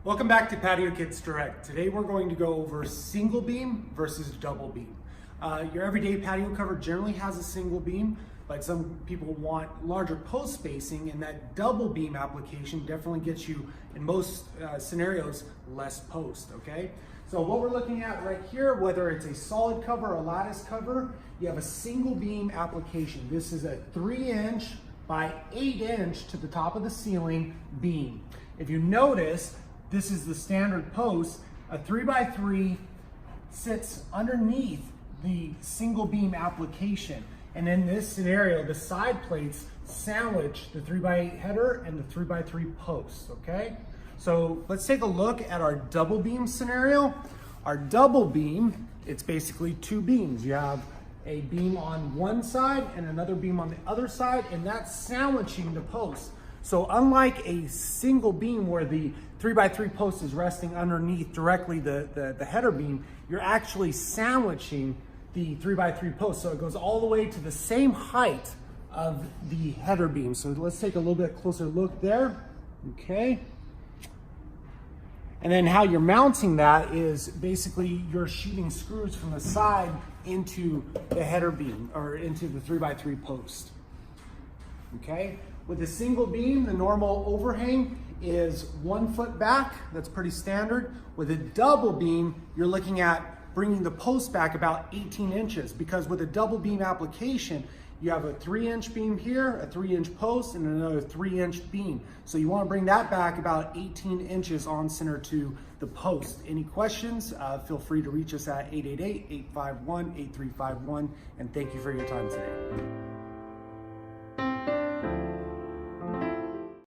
Welcome back to Patio Kits Direct. Today we're going to go over single beam versus double beam. Your everyday patio cover generally has a single beam, but some people want larger post spacing, and that double beam application definitely gets you, in most scenarios, less post, okay? So what we're looking at right here, whether it's a solid cover or a lattice cover, you have a single beam application. This is a 3-inch by 8-inch to the top of the ceiling beam. If you notice, this is the standard post. A 3x3 sits underneath the single beam application. And in this scenario, the side plates sandwich the 3x8 header and the 3x3 posts, okay? So let's take a look at our double beam scenario. Our double beam, it's basically two beams. You have a beam on one side and another beam on the other side, and that's sandwiching the post. So unlike a single beam where the 3x3 post is resting underneath directly the header beam, you're actually sandwiching the 3x3 post. So it goes all the way to the same height of the header beam. So let's take a little bit closer look there, okay? And then how you're mounting that is basically you're shooting screws from the side into the header beam or into the 3x3 post, okay? With a single beam, the normal overhang is 1 foot back. That's pretty standard. With a double beam, you're looking at bringing the post back about 18 inches because with a double beam application, you have a 3-inch beam here, a 3-inch post, and another 3-inch beam. So you want to bring that back about 18 inches on center to the post. Any questions, feel free to reach us at 888-851-8351, and thank you for your time today.